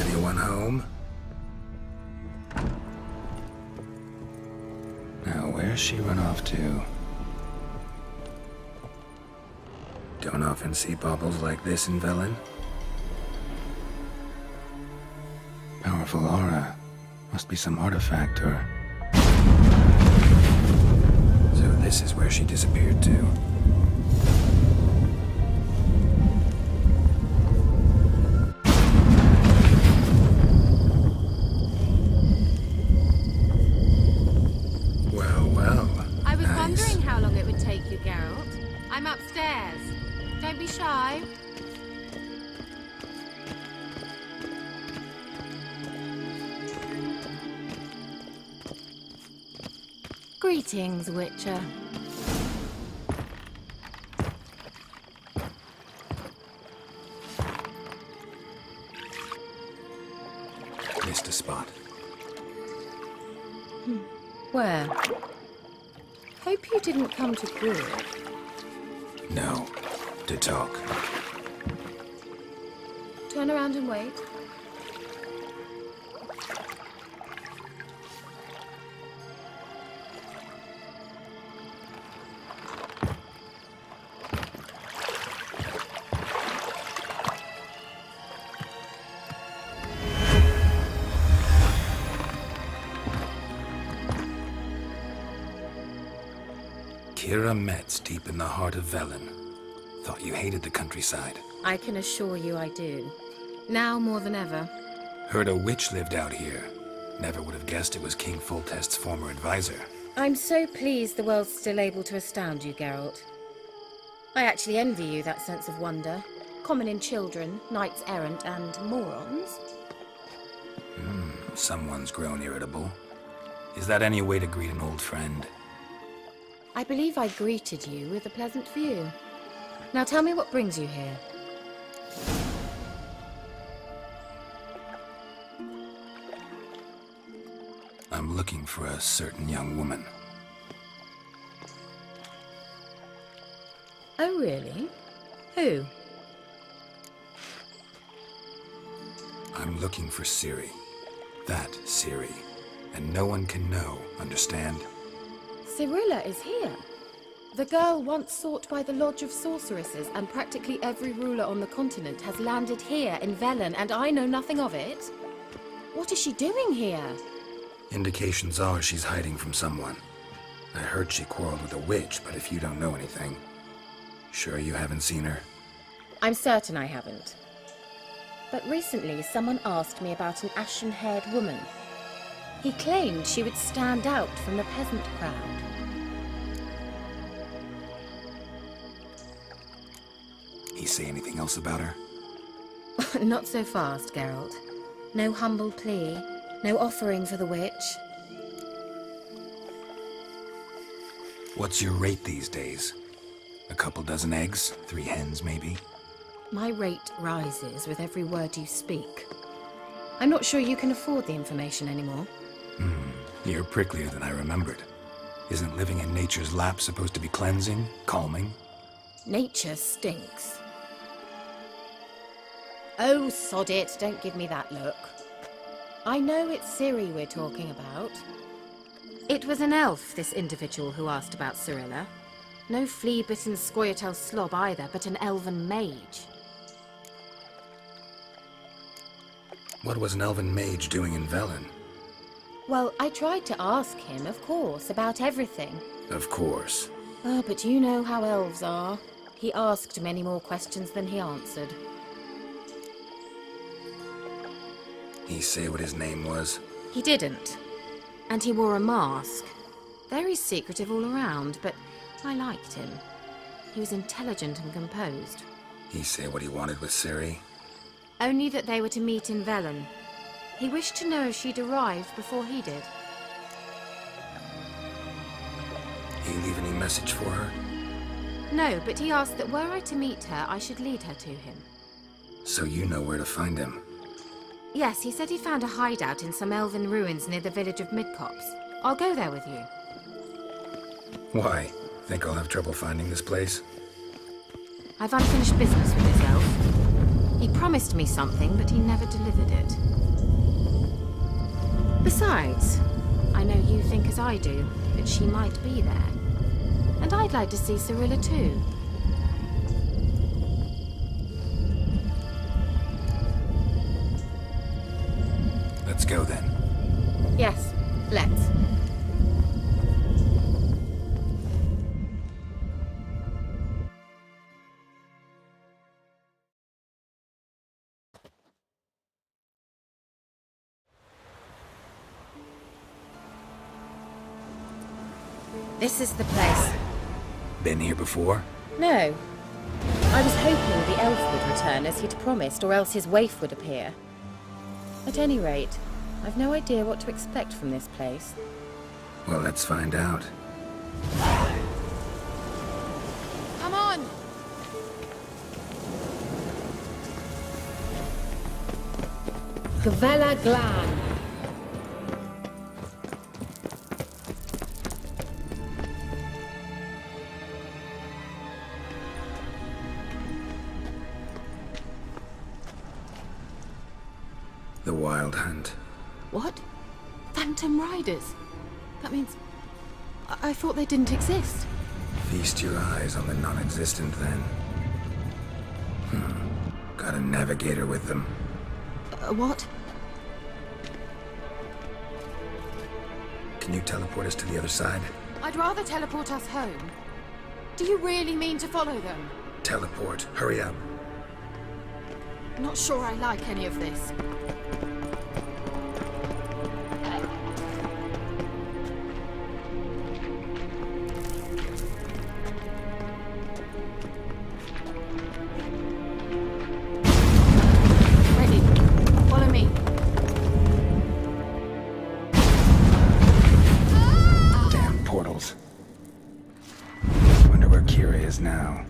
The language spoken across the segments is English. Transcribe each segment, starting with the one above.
Anyone home? Now, where's she run off to? Don't often see baubles like this in Velen. Powerful aura. Must be some artifact or... So this is where she disappeared to. Well. I was nice. wondering how long it would take you, Geralt. I'm upstairs. Don't be shy. Greetings, Witcher. Missed a spot. Where? Hope you didn't come to Brew. No. To talk. Turn around and wait. Kira Metz, deep in the heart of Velen. Thought you hated the countryside. I can assure you I do. Now more than ever. Heard a witch lived out here. Never would have guessed it was King Foltest's former advisor. I'm so pleased the world's still able to astound you, Geralt. I actually envy you that sense of wonder. Common in children, knights errant, and morons. Someone's grown irritable. Is that any way to greet an old friend? I believe I greeted you with a pleasant view. Now tell me what brings you here. I'm looking for a certain young woman. Oh, really? Who? I'm looking for Ciri. That Ciri. And no one can know, understand? Cirilla is here. The girl once sought by the Lodge of Sorceresses, and practically every ruler on the continent has landed here in Velen, and I know nothing of it. What is she doing here? Indications are she's hiding from someone. I heard she quarreled with a witch, but if you don't know anything... Sure you haven't seen her? I'm certain I haven't. But recently someone asked me about an ashen-haired woman. He claimed she would stand out from the peasant crowd. He say anything else about her? Not so fast, Geralt. No humble plea, no offering for the witch. What's your rate these days? A couple dozen eggs? 3 hens, maybe? My rate rises with every word you speak. I'm not sure you can afford the information anymore. You're pricklier than I remembered. Isn't living in nature's lap supposed to be cleansing, calming? Nature stinks. Oh, sod it, don't give me that look. I know it's Ciri we're talking about. It was an elf, this individual who asked about Cirilla. No flea-bitten Scoia'tael slob either, but an elven mage. What was an elven mage doing in Velen? Well, I tried to ask him, of course, about everything. Of course. Oh, but you know how elves are. He asked many more questions than he answered. He say what his name was? He didn't. And he wore a mask. Very secretive all around, but I liked him. He was intelligent and composed. He say what he wanted with Ciri? Only that they were to meet in Velen. He wished to know if she'd arrived before he did. He leave any message for her? No, but he asked that were I to meet her, I should lead her to him. So you know where to find him? Yes, he said he found a hideout in some elven ruins near the village of Midcopse. I'll go there with you. Why? Think I'll have trouble finding this place? I've unfinished business with this elf. He promised me something, but he never delivered it. Besides, I know you think as I do, that she might be there. And I'd like to see Cyrilla too. Let's go then. Yes, let's. This is the place. Been here before? No. I was hoping the elf would return as he'd promised, or else his waif would appear. At any rate, I've no idea what to expect from this place. Well, let's find out. Come on! Gvella Glan. The Wild Hunt. What? Phantom Riders? That means... I thought they didn't exist. Feast your eyes on the non-existent then. Got a navigator with them. What? Can you teleport us to the other side? I'd rather teleport us home. Do you really mean to follow them? Teleport. Hurry up. Not sure I like any of this. Ready. Follow me. Damn portals. Wonder where Kira is now.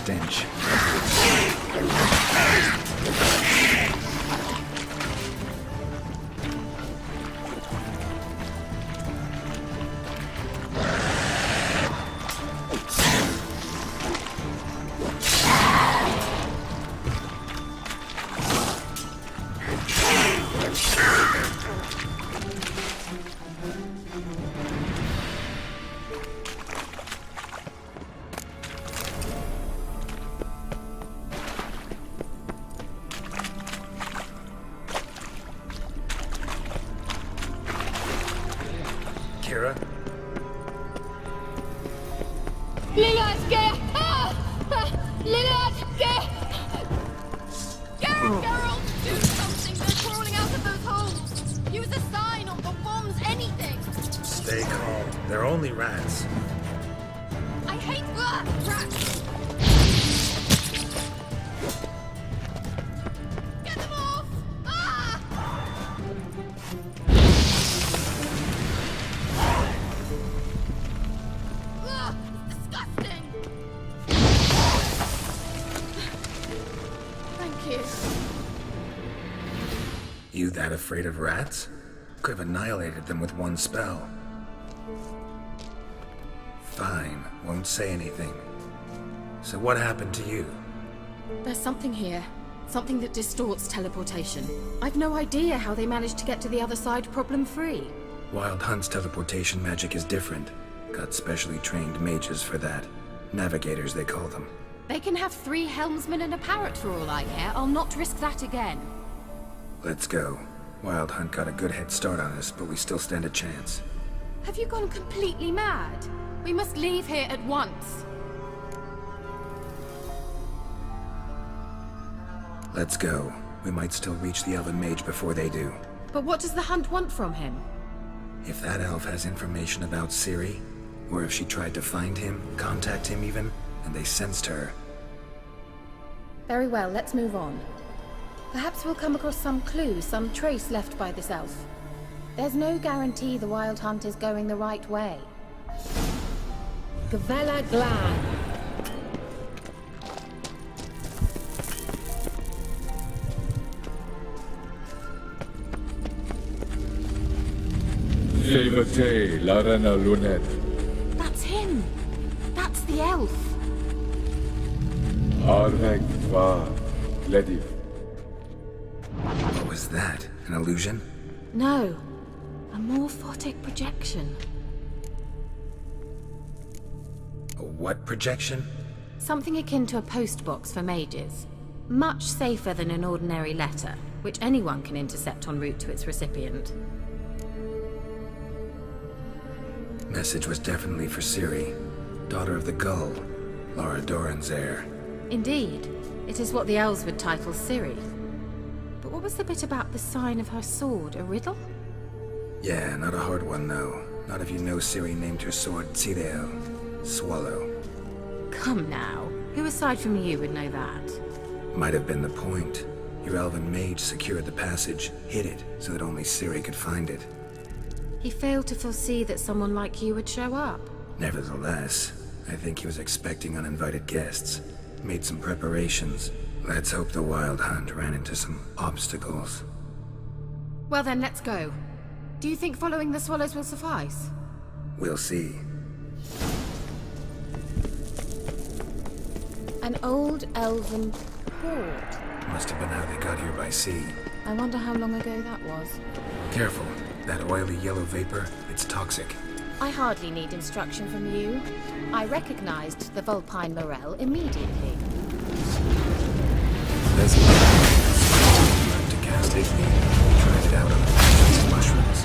Stench. Kira? Geralt, do something! They're crawling out of those holes! Use a sign or bombs, anything! Stay calm. They're only rats. I hate rats! Get them off! Ah! Ugh, it's disgusting! Thank you. You that afraid of rats? Could have annihilated them with one spell. Fine, won't say anything. So what happened to you? There's something here. Something that distorts teleportation. I've no idea how they managed to get to the other side problem-free. Wild Hunt's teleportation magic is different. Got specially trained mages for that. Navigators, they call them. They can have 3 helmsmen and a parrot for all I care. I'll not risk that again. Let's go. Wild Hunt got a good head start on us, but we still stand a chance. Have you gone completely mad? We must leave here at once. Let's go. We might still reach the Elven Mage before they do. But what does the Hunt want from him? If that elf has information about Ciri, or if she tried to find him, contact him even, and they sensed her. Very well, let's move on. Perhaps we'll come across some clue, some trace left by this elf. There's no guarantee the Wild Hunt is going the right way. Gavella Glan. Fevate Larena Lunet. That's him! That's the elf! Arvek Tva Glediv. What was that? An illusion? No. A morphotic projection. A what projection? Something akin to a postbox for mages. Much safer than an ordinary letter, which anyone can intercept en route to its recipient. Message was definitely for Ciri, daughter of the Gull, Lara Doran's heir. Indeed. It is what the elves would title Ciri. But what was the bit about the sign of her sword? A riddle? Yeah, not a hard one though. Not if you know Ciri named her sword Cideo, Swallow. Come now. Who aside from you would know that? Might have been the point. Your elven mage secured the passage, hid it, so that only Ciri could find it. He failed to foresee that someone like you would show up. Nevertheless, I think he was expecting uninvited guests. Made some preparations. Let's hope the Wild Hunt ran into some obstacles. Well then, let's go. Do you think following the swallows will suffice? We'll see. An old elven port. Must have been how they got here by sea. I wonder how long ago that was. Careful. That oily yellow vapor, it's toxic. I hardly need instruction from you. I recognized the Vulpine Morel immediately. Let's learn to cast Igni. Tried it out on the mushrooms.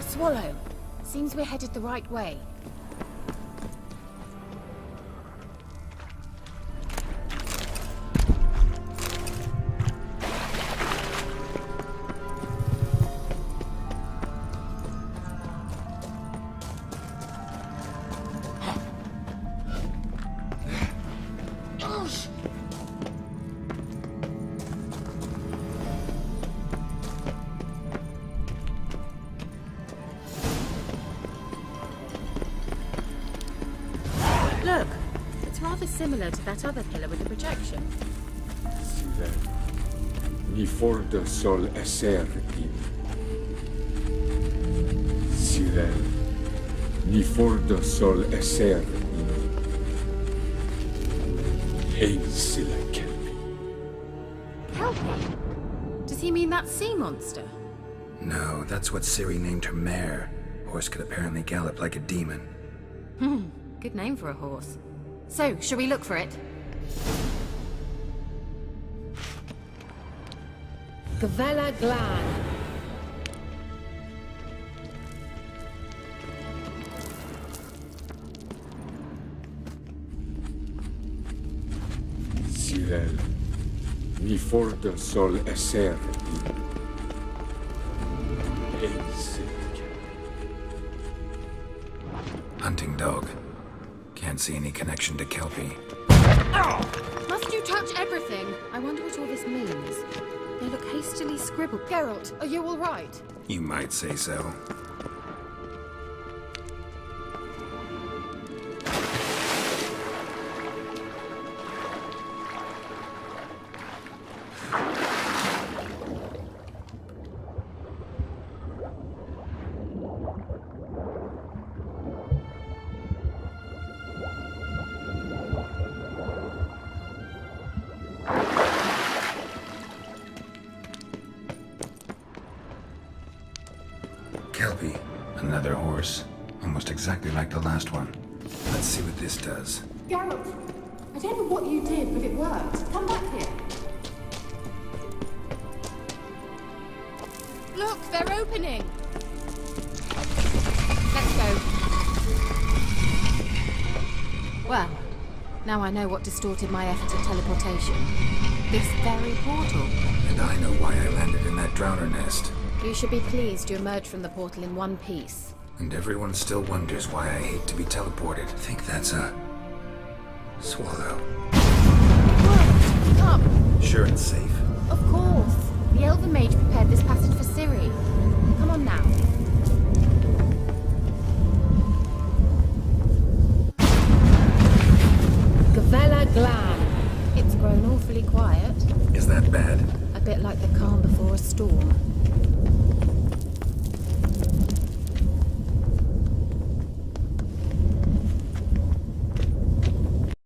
Swallow. Seems we're headed the right way. Look, it's rather similar to that other pillar with the projection. Silen. Ni forda sol esser in. Silen. Ni forda sol esser in. Hein sila kelpi. Kelpie? Does he mean that sea monster? No, that's what Ciri named her mare. Horse could apparently gallop like a demon. Good name for a horse. So, shall we look for it? Gavella Glan. Silen. Ni forda sol esser in. Hunting dog. Can't see any connection to Kelpie. Must you touch everything? I wonder what all this means. They look hastily scribbled. Geralt, are you all right? You might say so. Kelpie. Another horse. Almost exactly like the last one. Let's see what this does. Geralt, I don't know what you did, but it worked. Come back here. Look, they're opening. Let's go. Well, now I know what distorted my efforts at teleportation. This very portal. And I know why I landed in that drowner nest. You should be pleased you emerged from the portal in one piece. And everyone still wonders why I hate to be teleported. I think that's a... swallow. Whoa, come. Sure it's safe. Of course. The Elven Mage prepared this passage for Ciri. Come on now. Gavella Glan. It's grown awfully quiet. Is that bad? A bit like the calm before a storm.